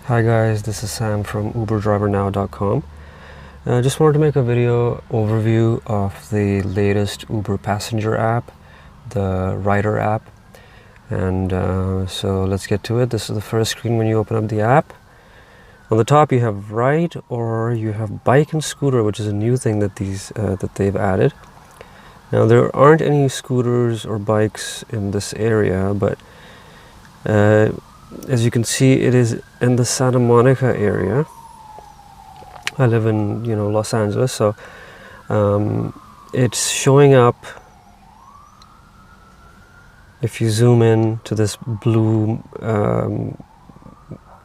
Hi guys, this is Sam from UberDriverNow.com. I just wanted to make a video overview of the latest Uber passenger app, the Rider app. And so let's get to it. This is the first screen when you open up the app. On the top you have Ride, or you have Bike and Scooter, which is a new thing that they've added. Now there aren't any scooters or bikes in this area, but as you can see, it is in the Santa Monica area. I live in Los Angeles, so it's showing up. If you zoom in to this blue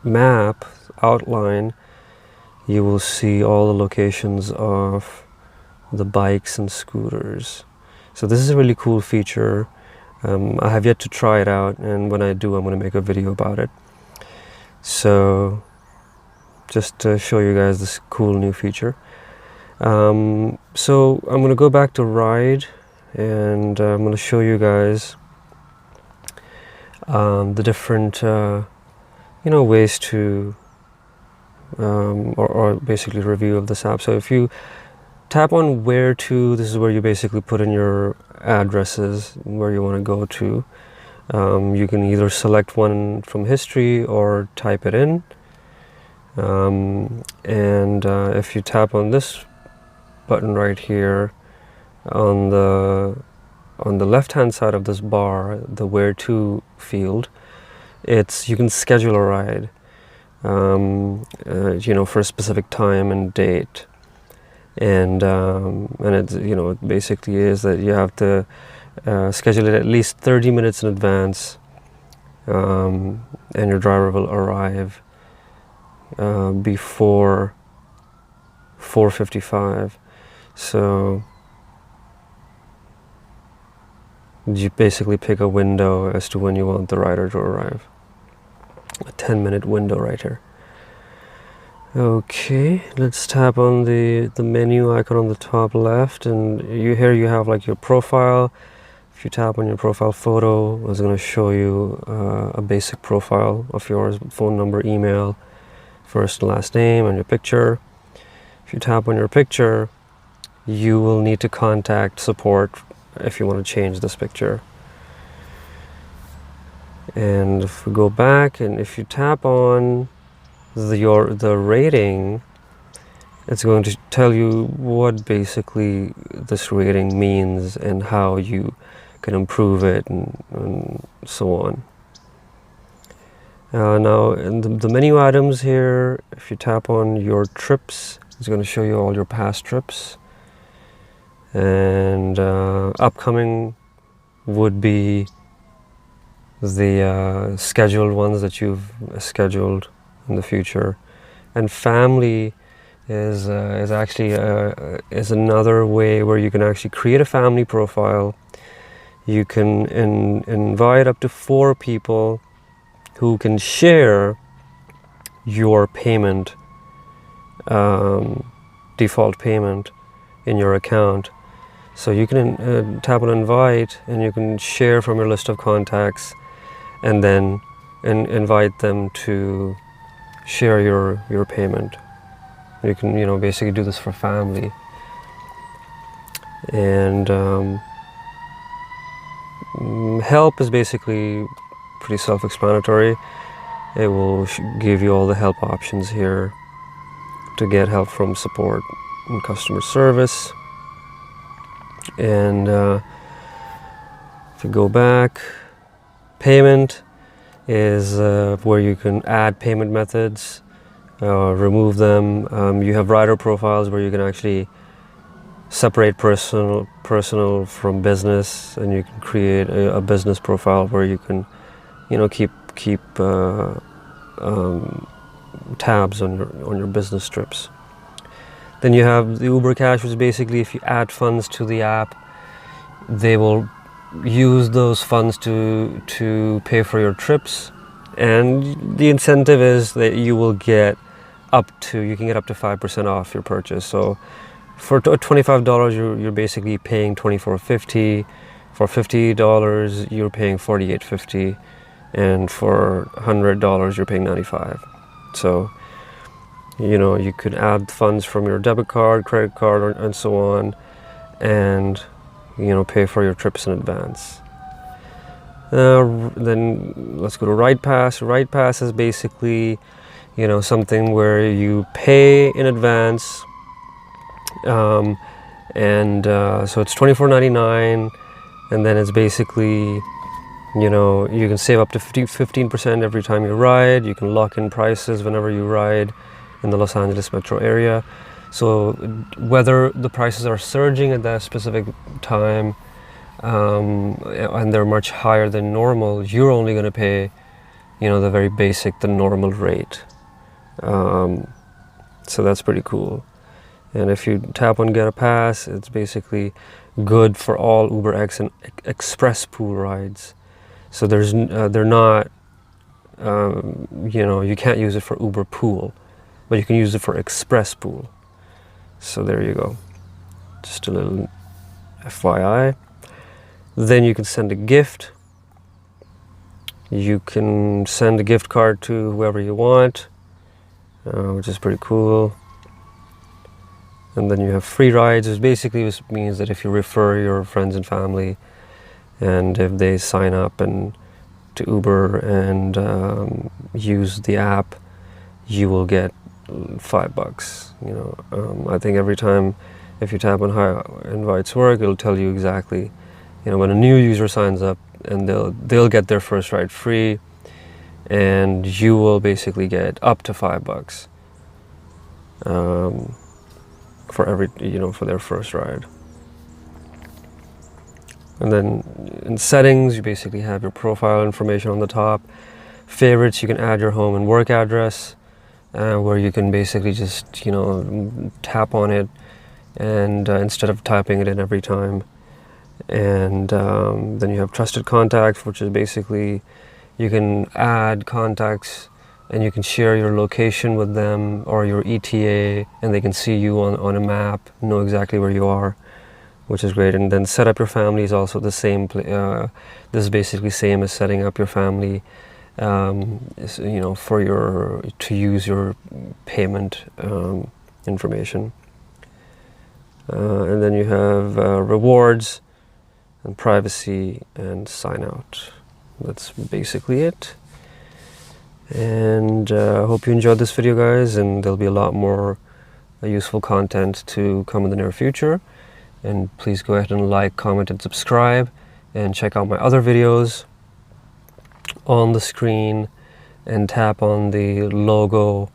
map outline, you will see all the locations of the bikes and scooters. So this is a really cool feature. I have yet to try it out, and when I do, I'm going to make a video about it. So just to show you guys this cool new feature. So I'm going to go back to Ride, and I'm going to show you guys the different ways to or basically review of this app. So if you tap on where to, this is where you basically put in your addresses where you want to go to. You can either select one from history or type it in. If you tap on this button right here on the left hand side of this bar, the where to field, you can schedule a ride for a specific time and date. And it basically is that you have to schedule it at least 30 minutes in advance, and your driver will arrive before 4:55. So you basically pick a window as to when you want the rider to arrive. A 10-minute window right here. Okay, let's tap on the menu icon on the top left, and here you have like your profile. If you tap on your profile photo, it's going to show you a basic profile of yours: phone number, email, first and last name, and your picture. If you tap on your picture, you will need to contact support if you want to change this picture. And if we go back, and if you tap on the rating, it's going to tell you what basically this rating means and how you can improve it, and so on. Now in the menu items here, if you tap on your trips, it's going to show you all your past trips, and upcoming would be the scheduled ones that you've scheduled in the future. And family is actually is another way where you can actually create a family profile. You can invite up to 4 people who can share your payment, default payment in your account. So you can tap on invite, and you can share from your list of contacts, and then invite them to share your payment. You can basically do this for family. And help is basically pretty self-explanatory. It will give you all the help options here to get help from support and customer service. And if you go back, payment is where you can add payment methods, remove them. You have rider profiles where you can actually separate personal from business, and you can create a business profile where you can keep tabs on your business trips. Then you have the Uber Cash, which is basically if you add funds to the app, they will use those funds to pay for your trips, and the incentive is that you can get up to 5% off your purchase. So for $25, you're basically paying $24.50. For $50, you're paying $48.50, and for $100, you're paying $95. So, you know, you could add funds from your debit card, credit card, and so on, and, you know, pay for your trips in advance. Then let's go to RidePass. RidePass is basically, you know, something where you pay in advance, so it's $24.99, and then it's basically, you know, you can save up to 15% every time you ride. You can lock in prices whenever you ride in the Los Angeles metro area. So whether the prices are surging at that specific time, and they're much higher than normal, you're only going to pay, you know, the very basic, the normal rate. So that's pretty cool. And if you tap on Get a Pass, it's basically good for all UberX and Express Pool rides. So they're not, you know, you can't use it for Uber Pool, but you can use it for Express Pool. So there you go. Just a little FYI. Then you can send a gift. You can send a gift card to whoever you want, which is pretty cool. And then you have free rides, which basically means that if you refer your friends and family, and if they sign up to Uber and use the app, you will get $5. You know, I think every time, if you tap on how invites work, it'll tell you exactly, you know, when a new user signs up, and they'll get their first ride free, and you will basically get up to $5 for every, you know, for their first ride. And then in settings, you basically have your profile information on the top. Favorites, you can add your home and work address, where you can basically just, you know, tap on it, and instead of typing it in every time. And then you have trusted contacts, which is basically, you can add contacts and you can share your location with them or your ETA, and they can see you on a map, know exactly where you are, which is great. And then set up your family is also the same. This is basically same as setting up your family, you know, to use your payment information. And then you have rewards and privacy and sign out. That's basically it. And I hope you enjoyed this video, guys, and there'll be a lot more useful content to come in the near future. And please go ahead and like, comment, and subscribe, and check out my other videos on the screen, and tap on the logo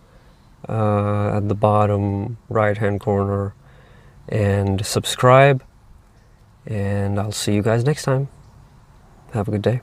at the bottom right hand corner and subscribe. And I'll see you guys next time. Have a good day.